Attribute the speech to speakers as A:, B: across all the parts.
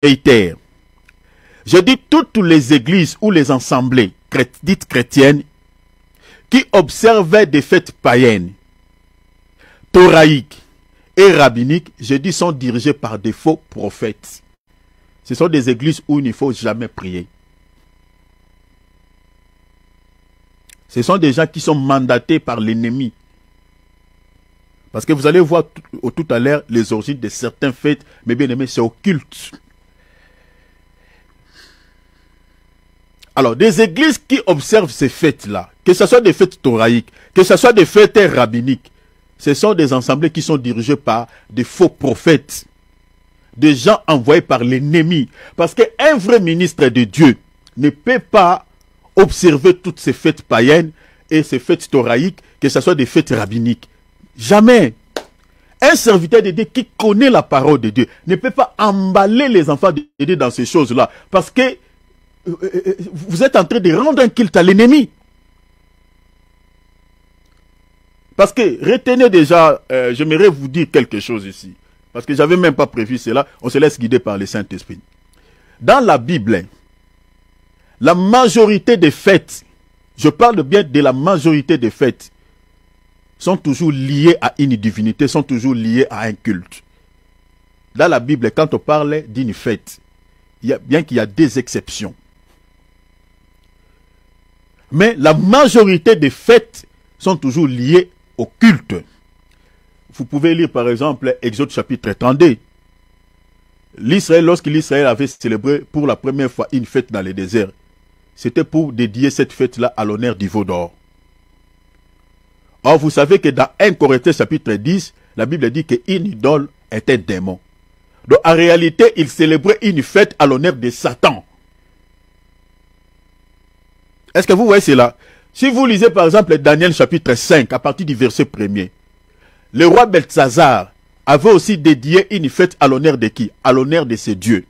A: majoritaire. Je dis toutes les églises ou les assemblées dites chrétiennes qui observaient des fêtes païennes, thoraïques et rabbiniques, je dis sont dirigées par des faux prophètes. Ce sont des églises où il ne faut jamais prier. Ce sont des gens qui sont mandatés par l'ennemi. Parce que vous allez voir tout à l'heure les origines de certaines fêtes, mais bien aimé, c'est occulte. Alors, des églises qui observent ces fêtes-là, que ce soit des fêtes thoraïques, que ce soit des fêtes rabbiniques, ce sont des assemblées qui sont dirigées par des faux prophètes, des gens envoyés par l'ennemi. Parce qu'un vrai ministre de Dieu ne peut pas observer toutes ces fêtes païennes et ces fêtes thoraïques, que ce soit des fêtes rabbiniques. Jamais. Un serviteur de Dieu qui connaît la parole de Dieu ne peut pas emballer les enfants de Dieu dans ces choses-là. Parce que vous êtes en train de rendre un culte à l'ennemi. Parce que, retenez déjà, j'aimerais vous dire quelque chose ici. Parce que je n'avais même pas prévu cela. On se laisse guider par le Saint-Esprit. Dans la Bible, la majorité des fêtes, je parle bien de la majorité des fêtes, sont toujours liées à une divinité, sont toujours liées à un culte. Dans la Bible, quand on parle d'une fête, bien qu'il y a des exceptions. Mais la majorité des fêtes sont toujours liées au culte. Vous pouvez lire par exemple Exode chapitre 32. L'Israël, lorsque l'Israël avait célébré pour la première fois une fête dans le désert, c'était pour dédier cette fête-là à l'honneur du veau d'or. Or, vous savez que dans 1 Corinthiens chapitre 10, la Bible dit qu'une idole est un démon. Donc, en réalité, il célébrait une fête à l'honneur de Satan. Est-ce que vous voyez cela? Si vous lisez par exemple Daniel chapitre 5, à partir du verset 1er, le roi Beltsazar avait aussi dédié une fête à l'honneur de qui? À l'honneur de ses dieux.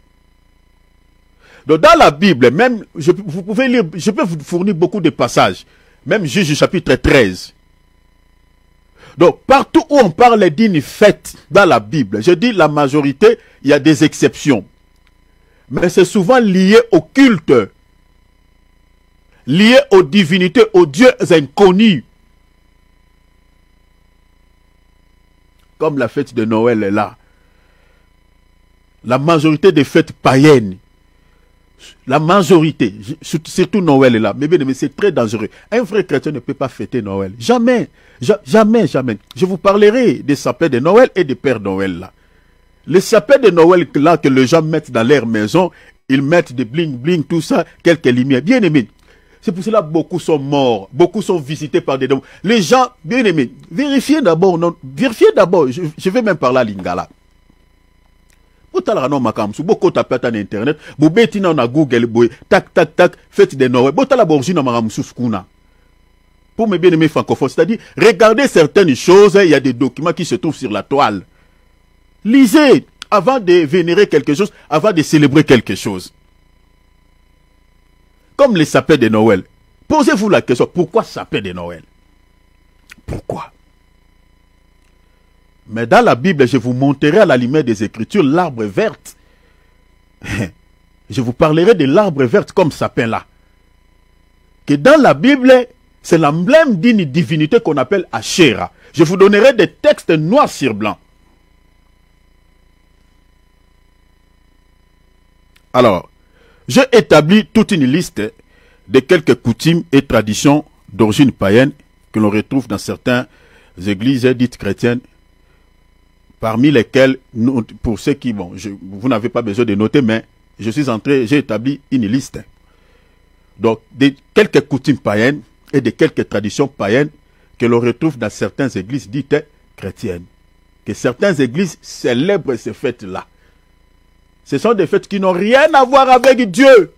A: Donc dans la Bible, même, vous pouvez lire, je peux vous fournir beaucoup de passages, même Juge chapitre 13. Donc partout où on parle d'une fête dans la Bible, je dis la majorité, il y a des exceptions. Mais c'est souvent lié au culte, lié aux divinités, aux dieux inconnus. Comme la fête de Noël est là. La majorité des fêtes païennes, la majorité, surtout Noël est là. Mais bien, c'est très dangereux. Un vrai chrétien ne peut pas fêter Noël. Jamais. Jamais. Je vous parlerai des sapins de Noël et des pères Noël là. Les sapins de Noël là que les gens mettent dans leur maison, ils mettent des bling, tout ça, quelques lumières. Bien aimé. C'est pour cela que beaucoup sont morts, beaucoup sont visités par des démons. Les gens, bien aimés, vérifiez d'abord, je vais même parler à Lingala. Vous talera non makamsu, beaucoup tapent en internet, vous bêtez dans Google, tac, faites des Noël, vous talera borgina makamsu skuna. Pour mes bien-aimés francophones, c'est-à-dire, regardez certaines choses, il y a des documents qui se trouvent sur la toile. Lisez, avant de vénérer quelque chose, avant de célébrer quelque chose. Comme les sapins de Noël. Posez-vous la question, pourquoi sapin de Noël? Pourquoi? Mais dans la Bible, je vous montrerai à la lumière des Écritures l'arbre vert. Je vous parlerai de l'arbre vert comme sapin là. Que dans la Bible, c'est l'emblème d'une divinité qu'on appelle Asherah. Je vous donnerai des textes noirs sur blanc. Alors, j'ai établi toute une liste de quelques coutumes et traditions d'origine païenne que l'on retrouve dans certaines églises dites chrétiennes, parmi lesquelles, pour ceux qui, bon, vous n'avez pas besoin de noter, mais j'ai établi une liste. Donc, de quelques coutumes païennes et de quelques traditions païennes que l'on retrouve dans certaines églises dites chrétiennes. Que certaines églises célèbrent ces fêtes-là. Ce sont des fêtes qui n'ont rien à voir avec Dieu.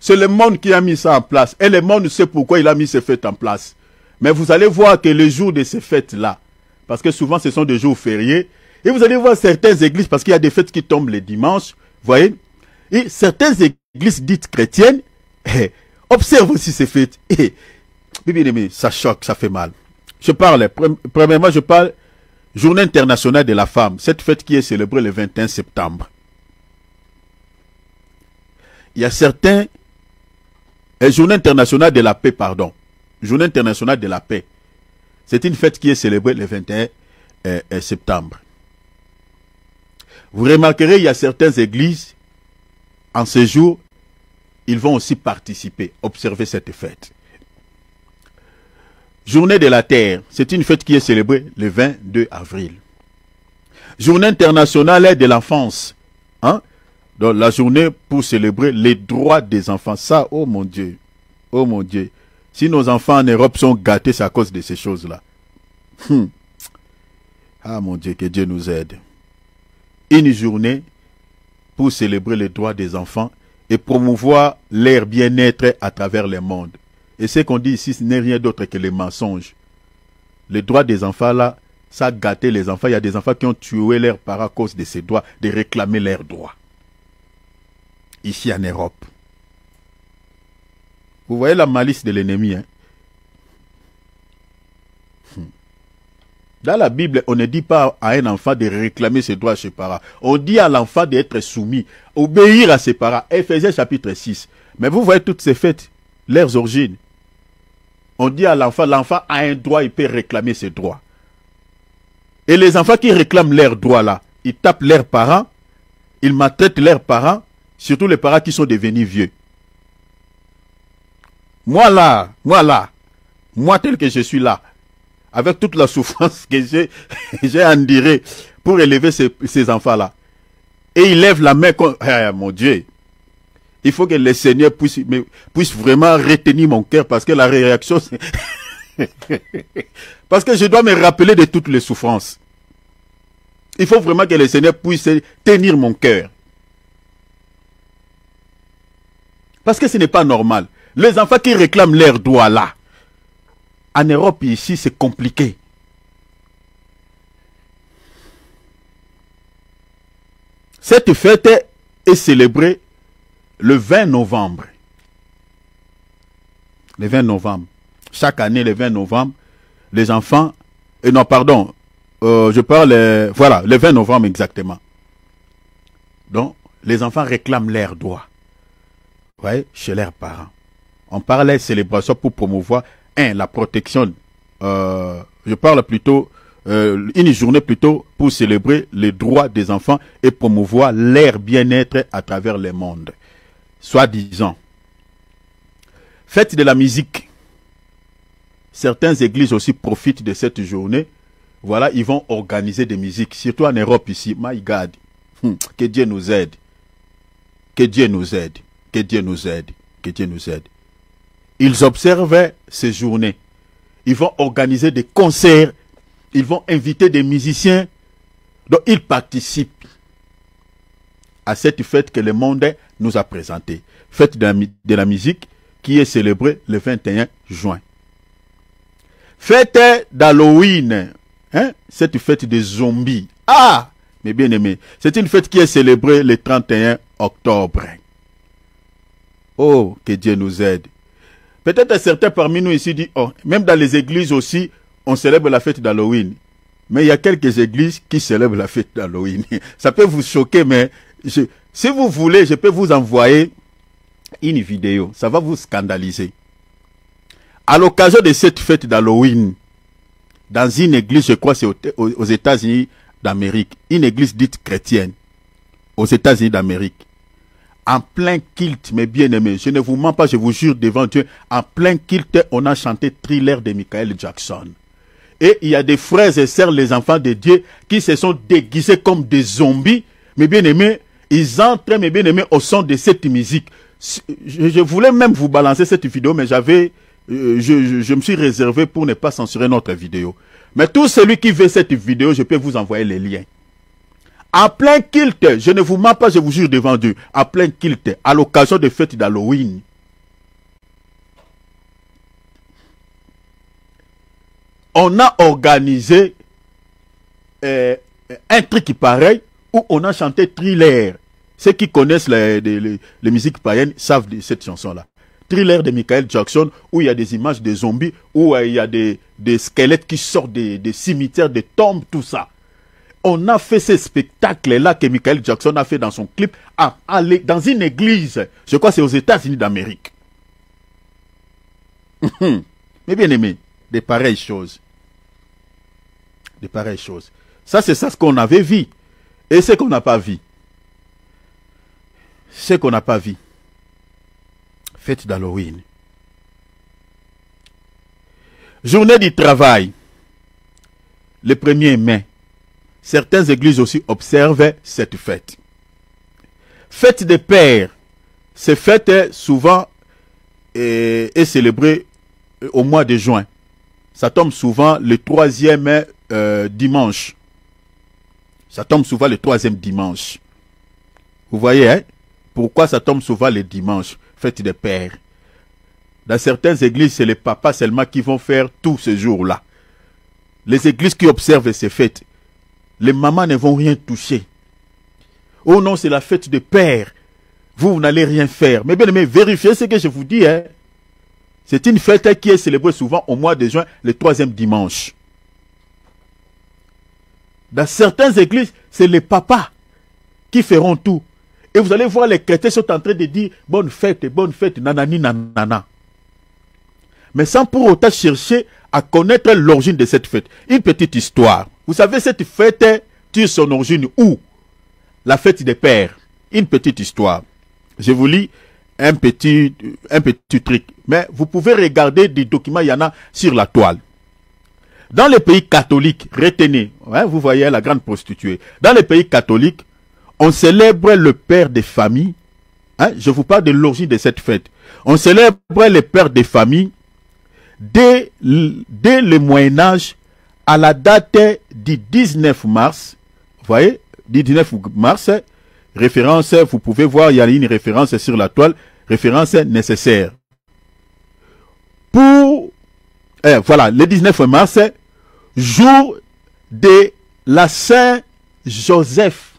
A: C'est le monde qui a mis ça en place. Et le monde sait pourquoi il a mis ces fêtes en place. Mais vous allez voir que les jours de ces fêtes-là, parce que souvent ce sont des jours fériés, et vous allez voir certaines églises, parce qu'il y a des fêtes qui tombent les dimanches, vous voyez, et certaines églises dites chrétiennes, observent aussi ces fêtes. Et, bien aimé, ça choque, ça fait mal. Premièrement, je parle Journée internationale de la femme, cette fête qui est célébrée le 21 septembre. il y a certains... Journée internationale de la paix, pardon. Journée internationale de la paix. C'est une fête qui est célébrée le 21 septembre. Vous remarquerez, il y a certaines églises, en ce jour, ils vont aussi participer, observer cette fête. Journée de la Terre, c'est une fête qui est célébrée le 22 avril. Journée internationale de l'enfance. Hein? Donc la journée pour célébrer les droits des enfants. Ça, oh mon Dieu. Oh mon Dieu. Si nos enfants en Europe sont gâtés, c'est à cause de ces choses-là. Ah mon Dieu, que Dieu nous aide. Une journée pour célébrer les droits des enfants et promouvoir leur bien-être à travers le monde. Et ce qu'on dit ici, ce n'est rien d'autre que les mensonges. Les droits des enfants, là, ça a gâté les enfants. Il y a des enfants qui ont tué leurs parents à cause de ces droits, de réclamer leurs droits. Ici en Europe. Vous voyez la malice de l'ennemi, hein? Dans la Bible, on ne dit pas à un enfant de réclamer ses droits à ses parents. On dit à l'enfant d'être soumis, obéir à ses parents. Éphésiens chapitre 6. Mais vous voyez toutes ces fêtes, leurs origines. On dit à l'enfant, l'enfant a un droit, il peut réclamer ses droits. Et les enfants qui réclament leurs droits là, ils tapent leurs parents, ils maltraitent leurs parents, surtout les parents qui sont devenus vieux. Moi tel que je suis là, avec toute la souffrance que j'ai endurée pour élever ces enfants-là. Et il lève la main contre... Ah, mon Dieu. Il faut que le Seigneur puisse vraiment retenir mon cœur parce que la réaction, c'est... parce que je dois me rappeler de toutes les souffrances. Il faut vraiment que le Seigneur puisse tenir mon cœur. Parce que ce n'est pas normal. Les enfants qui réclament leurs droits là, en Europe ici, c'est compliqué. Cette fête est célébrée le 20 novembre. Le 20 novembre. Chaque année, le 20 novembre, les enfants... non, pardon. Je parle... voilà, le 20 novembre exactement. Donc, les enfants réclament leurs droits. Vous voyez, chez leurs parents. On parle de célébration pour promouvoir, la protection. Je parle plutôt... une journée plutôt pour célébrer les droits des enfants et promouvoir leur bien-être à travers le monde. Soi-disant. Fête de la musique. Certaines églises aussi profitent de cette journée. Voilà, ils vont organiser des musiques, surtout en Europe ici. My God. Que Dieu nous aide. Que Dieu nous aide. Que Dieu nous aide. Que Dieu nous aide. Ils observent ces journées. Ils vont organiser des concerts. Ils vont inviter des musiciens. Donc, ils participent à cette fête que le monde nous a présentée. Fête de la musique qui est célébrée le 21 juin. Fête d'Halloween. Hein? Cette fête des zombies. Ah! Mes bien-aimés. C'est une fête qui est célébrée le 31 octobre. Oh, que Dieu nous aide. Peut-être certains parmi nous ici disent, oh, même dans les églises aussi, on célèbre la fête d'Halloween. Mais il y a quelques églises qui célèbrent la fête d'Halloween. Ça peut vous choquer, mais si vous voulez, je peux vous envoyer une vidéo. Ça va vous scandaliser. À l'occasion de cette fête d'Halloween, dans une église, je crois c'est aux États-Unis d'Amérique, une église dite chrétienne, aux États-Unis d'Amérique, en plein culte, mes bien-aimés, je ne vous mens pas, je vous jure devant Dieu, en plein culte, on a chanté Thriller de Michael Jackson. Et il y a des frères et sœurs, les enfants de Dieu, qui se sont déguisés comme des zombies. Mes bien-aimés, ils entrent, mes bien-aimés, au son de cette musique. Je voulais même vous balancer cette vidéo, mais je me suis réservé pour ne pas censurer notre vidéo. Mais tout celui qui veut cette vidéo, je peux vous envoyer les liens. En plein culte, je ne vous mens pas, je vous jure devant Dieu, en plein culte, à l'occasion de fêtes d'Halloween. On a organisé un truc pareil où on a chanté Thriller. Ceux qui connaissent les musiques païennes savent de cette chanson-là. Thriller de Michael Jackson, où il y a des images de zombies, où il y a des squelettes qui sortent des cimetières, des tombes, tout ça. on a fait ce spectacle-là que Michael Jackson a fait dans son clip dans une église. Je crois que c'est aux États-Unis d'Amérique. Mais bien aimé, des pareilles choses. Des pareilles choses. Ça, c'est ça ce qu'on avait vu. Et ce qu'on n'a pas vu. Ce qu'on n'a pas vu. Fête d'Halloween. Journée du travail. Le 1er mai. Certaines églises aussi observent cette fête. Fête des pères. Cette fête est souvent est célébrée au mois de juin. Ça tombe souvent le 3e dimanche. Ça tombe souvent le 3e dimanche. Vous voyez, hein? Pourquoi ça tombe souvent le dimanche? Fête des pères. Dans certaines églises, c'est les papas seulement qui vont faire tout ce jour-là. Les églises qui observent ces fêtes, les mamans ne vont rien toucher. Oh non, c'est la fête des pères. Vous n'allez rien faire. Mais bien aimé, vérifiez ce que je vous dis. Hein. C'est une fête qui est célébrée souvent au mois de juin, le 3e dimanche. Dans certaines églises, c'est les papas qui feront tout. Et vous allez voir, les chrétiens sont en train de dire bonne fête, nanani, nanana. Mais sans pour autant chercher à connaître l'origine de cette fête. Une petite histoire. Vous savez, cette fête tire son origine où? La fête des pères. Une petite histoire. Je vous lis un petit truc. Mais vous pouvez regarder des documents, il y en a sur la toile. Dans les pays catholiques, retenez, hein, vous voyez la grande prostituée. Dans les pays catholiques, on célèbre le père des familles. Hein, je vous parle de l'origine de cette fête. On célèbre le père des familles dès le Moyen-Âge à la date du 19 mars. Vous voyez, du 19 mars, référence, vous pouvez voir, il y a une référence sur la toile, référence nécessaire. Pour, voilà, le 19 mars, jour de la Saint-Joseph.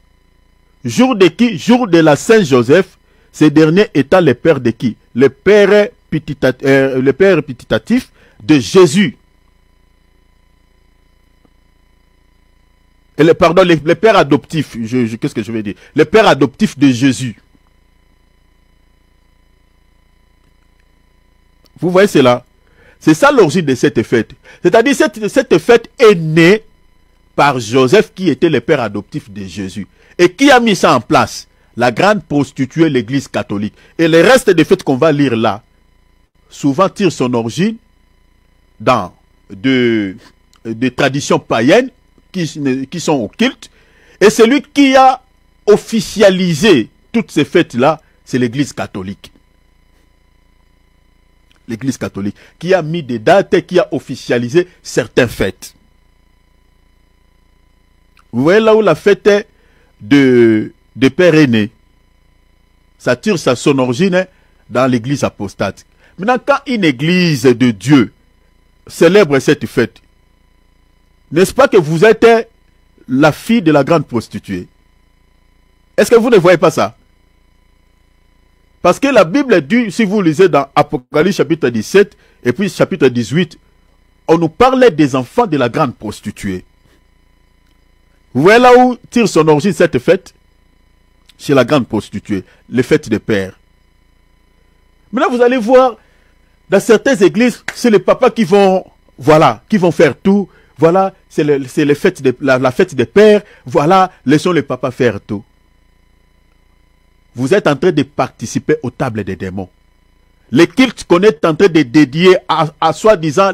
A: Jour de qui? Jour de la Saint-Joseph. Ce dernier étant le père de qui? Le père putitatif de Jésus. Et pardon, le père adoptif. Qu'est-ce que je vais dire? Le père adoptif de Jésus. Vous voyez cela? C'est ça l'origine de cette fête. C'est-à-dire cette fête est née par Joseph qui était le père adoptif de Jésus. Et qui a mis ça en place? La grande prostituée, l'église catholique. Et le reste des fêtes qu'on va lire là, souvent tire son origine dans des traditions païennes qui sont occultes. Et celui qui a officialisé toutes ces fêtes-là, c'est l'église catholique. L'église catholique, qui a mis des dates, qui a officialisé certaines fêtes. Vous voyez là où la fête de Père est née. Ça tire son origine dans l'église apostate. Maintenant, quand une église de Dieu célèbre cette fête, n'est-ce pas que vous êtes la fille de la grande prostituée? Est-ce que vous ne voyez pas ça? Parce que la Bible dit, si vous lisez dans Apocalypse chapitre 17 et puis chapitre 18, on nous parlait des enfants de la grande prostituée. Vous voyez là où tire son origine cette fête? Chez la grande prostituée, les fêtes des pères. Maintenant, vous allez voir, dans certaines églises, c'est les papas qui vont, voilà, qui vont faire tout. Voilà, c'est la fête des pères. Voilà, laissons les papas faire tout. Vous êtes en train de participer aux tables des démons. Les cultes qu'on est en train de dédier à soi-disant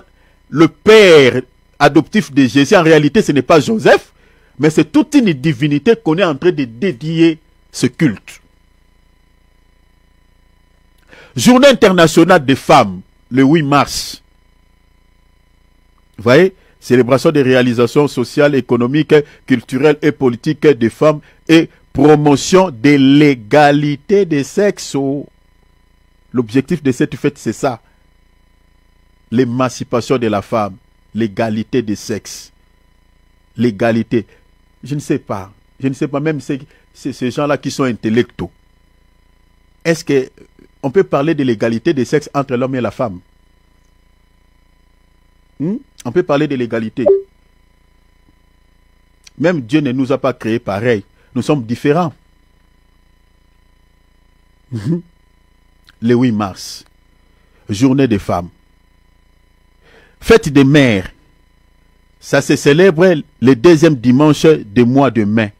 A: le père adoptif de Jésus, en réalité, ce n'est pas Joseph, mais c'est toute une divinité qu'on est en train de dédier ce culte. Journée internationale des femmes, le 8 mars. Vous voyez, célébration des réalisations sociales, économiques, culturelles et politiques des femmes et promotion de l'égalité des sexes. L'objectif de cette fête, c'est ça. L'émancipation de la femme, l'égalité des sexes. L'égalité. Je ne sais pas même ces gens-là qui sont intellectuels. Est-ce qu'on peut parler de l'égalité des sexes entre l'homme et la femme? On peut parler de l'égalité. Même Dieu ne nous a pas créés pareil. Nous sommes différents. Le 8 mars, journée des femmes. Fête des mères. Ça se célèbre le deuxième dimanche du mois de mai.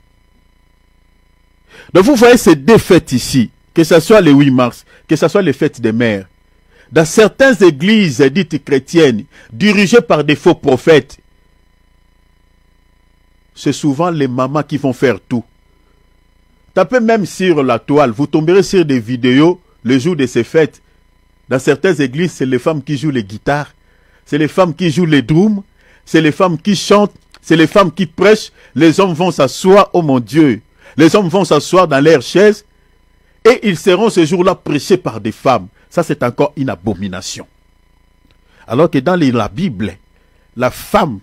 A: Donc vous voyez ces deux fêtes ici, que ce soit le 8 mars, que ce soit les fêtes des mères. Dans certaines églises dites chrétiennes, dirigées par des faux prophètes, c'est souvent les mamans qui vont faire tout. Tapez même sur la toile, vous tomberez sur des vidéos le jour de ces fêtes. Dans certaines églises, c'est les femmes qui jouent les guitares, c'est les femmes qui jouent les drums, c'est les femmes qui chantent, c'est les femmes qui prêchent. Les hommes vont s'asseoir, oh mon Dieu, les hommes vont s'asseoir dans leurs chaises et ils seront ce jour-là prêchés par des femmes. Ça, c'est encore une abomination. Alors que dans la Bible, la femme,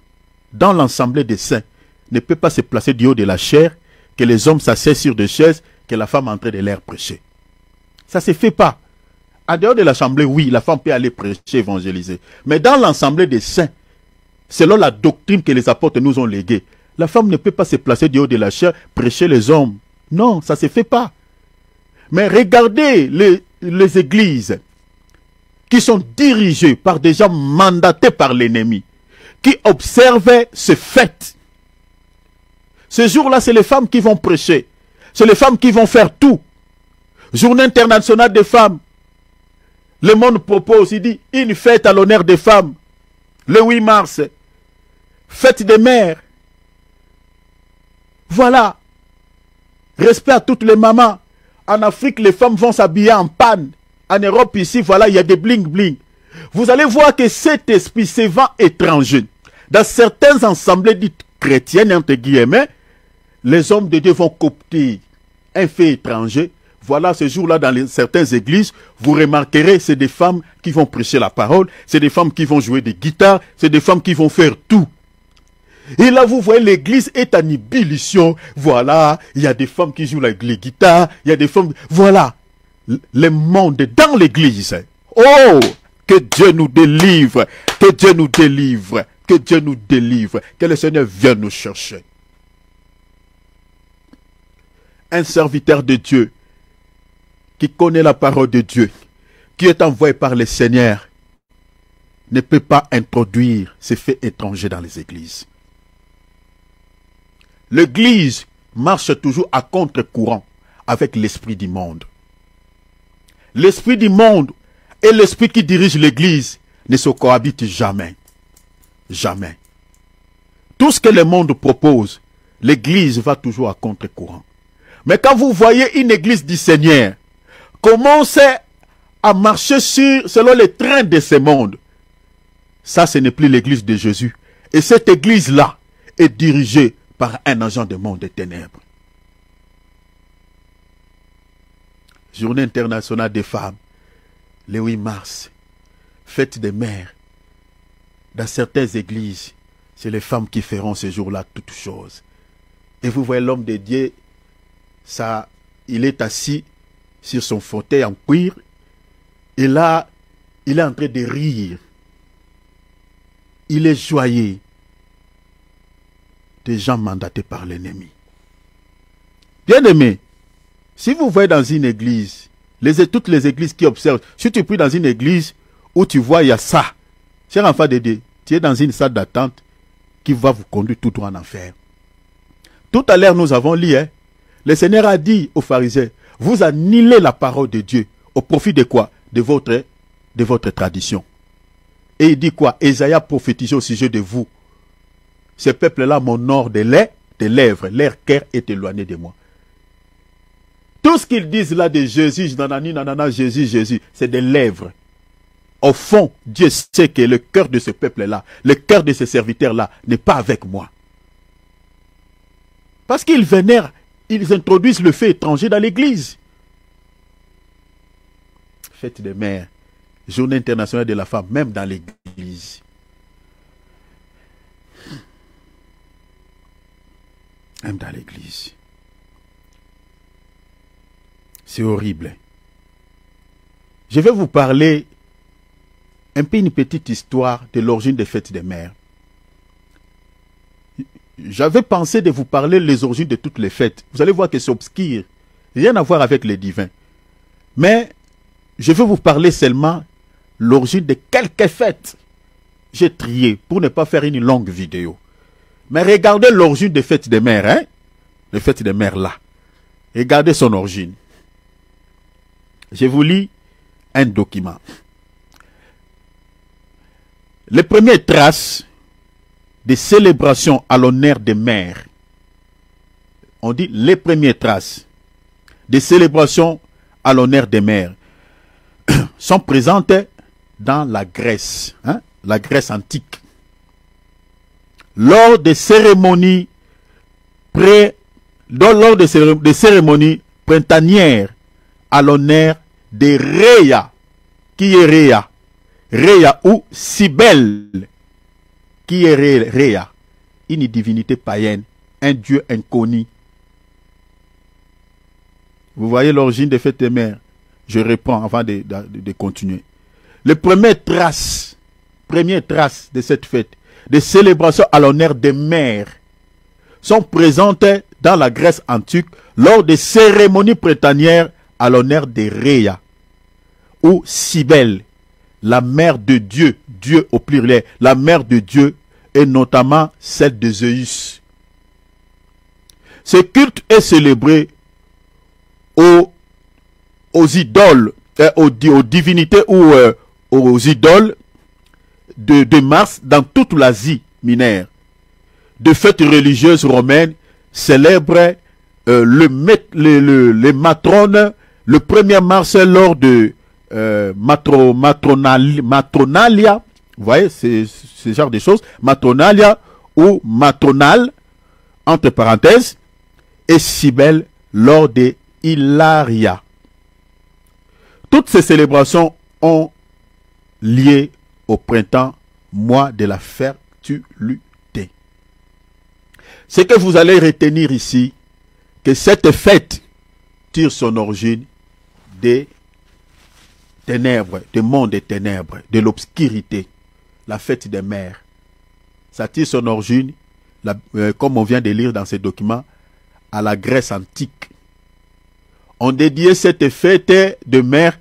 A: dans l'assemblée des saints, ne peut pas se placer du haut de la chair, que les hommes s'asseyent sur des chaises, que la femme est en train de leur prêcher. Ça ne se fait pas. En dehors de l'assemblée, oui, la femme peut aller prêcher, évangéliser. Mais dans l'assemblée des saints, selon la doctrine que les apôtres nous ont léguée, la femme ne peut pas se placer du haut de la chair, prêcher les hommes. Non, ça ne se fait pas. Mais regardez les églises qui sont dirigées par des gens mandatés par l'ennemi, qui observent ces fêtes. Ce jour-là, c'est les femmes qui vont prêcher. C'est les femmes qui vont faire tout. Journée internationale des femmes. Le monde propose, il dit, une fête à l'honneur des femmes. Le 8 mars. Fête des mères. Voilà. Respect à toutes les mamans. En Afrique, les femmes vont s'habiller en panne. En Europe, ici, voilà, il y a des bling-bling. Vous allez voir que cet esprit, c'est vent étranger. Dans certaines assemblées dites chrétiennes, entre guillemets, les hommes de Dieu vont coopter un fait étranger. Voilà, ce jour-là, dans certaines églises, vous remarquerez, c'est des femmes qui vont prêcher la parole, c'est des femmes qui vont jouer des guitares, c'est des femmes qui vont faire tout. Et là, vous voyez, l'église est en ébullition. Voilà, il y a des femmes qui jouent les guitares, il y a des femmes... Voilà, le monde dans l'église. Oh, que Dieu nous délivre, que Dieu nous délivre, que Dieu nous délivre, que le Seigneur vienne nous chercher. Un serviteur de Dieu qui connaît la parole de Dieu, qui est envoyé par le Seigneur, ne peut pas introduire ces faits étrangers dans les églises. L'église marche toujours à contre-courant avec l'esprit du monde. L'esprit du monde et l'esprit qui dirige l'église ne se cohabitent jamais. Jamais. Tout ce que le monde propose, l'église va toujours à contre-courant. Mais quand vous voyez une église du Seigneur commencer à marcher selon les trains de ce monde, ça, ce n'est plus l'église de Jésus. Et cette église-là est dirigée par un agent du monde des ténèbres. Journée internationale des femmes, le 8 mars, fête des mères. Dans certaines églises, c'est les femmes qui feront ce jour-là toutes choses. Et vous voyez l'homme de Dieu, ça, il est assis sur son fauteuil en cuir, et là, il est en train de rire. Il est joyeux. Des gens mandatés par l'ennemi. Bien-aimés, si vous voyez dans une église, toutes les églises qui observent, si tu pries dans une église où tu vois, il y a ça, cher enfant de Dieu, tu es dans une salle d'attente qui va vous conduire tout droit en enfer. Tout à l'heure, nous avons lu, le Seigneur a dit aux pharisiens, vous annulez la parole de Dieu au profit de quoi? De votre tradition. Et il dit quoi? Ésaïe prophétisait au sujet de vous. Ce peuple-là m'honore de lèvres, leur cœur est éloigné de moi. Tout ce qu'ils disent là de Jésus, nanana, Jésus, Jésus, c'est des lèvres. Au fond, Dieu sait que le cœur de ce peuple-là, le cœur de ces serviteurs-là n'est pas avec moi. Parce qu'ils vénèrent, ils introduisent le fait étranger dans l'église. Fête des mères, journée internationale de la femme, même dans l'église. Même dans l'église. C'est horrible. Je vais vous parler un peu une petite histoire de l'origine des fêtes des mères. j'avais pensé de vous parler les origines de toutes les fêtes. Vous allez voir que c'est obscur. Rien à voir avec les divins. Mais je veux vous parler seulement l'origine de quelques fêtes. J'ai trié pour ne pas faire une longue vidéo. Mais regardez l'origine des fêtes des mères, hein? Les fêtes des mères là. Regardez son origine. Je vous lis un document. Les premières traces des célébrations à l'honneur des mères. On dit les premières traces des célébrations à l'honneur des mères sont présentes dans la Grèce, hein, la Grèce antique. Lors des cérémonies printanières à l'honneur de Rhea. Qui est Rhea? Rhea ou Cybèle. Qui est Rhea? Une divinité païenne, un dieu inconnu. Vous voyez l'origine des fêtes des mères. Je reprends avant de continuer. Les premières traces de cette fête, des célébrations à l'honneur des mères, sont présentes dans la Grèce antique lors des cérémonies printanières à l'honneur de Rhea ou Cybèle, la mère de Dieu, Dieu au pluriel, la mère de Dieu et notamment celle de Zeus. Ce culte est célébré aux idoles, aux divinités ou aux idoles de Mars dans toute l'Asie mineure. De fêtes religieuses romaines célèbrent les matrones le 1er mars lors de matronalia. Vous voyez, c'est ce genre de choses. Matronalia ou matronale, entre parenthèses, et Cybèle lors de Hilaria. Toutes ces célébrations ont lié au printemps, mois de la fertilité. Ce que vous allez retenir ici, que cette fête tire son origine des ténèbres, du monde des ténèbres, de l'obscurité, la fête des mères. Ça tire son origine, comme on vient de lire dans ces documents, à la Grèce antique. On dédiait cette fête de mère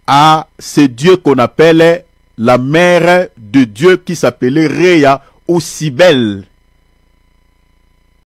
A: à ce dieu qu'on appelle la mère de Dieu qui s'appelait Rhea ou Cybèle.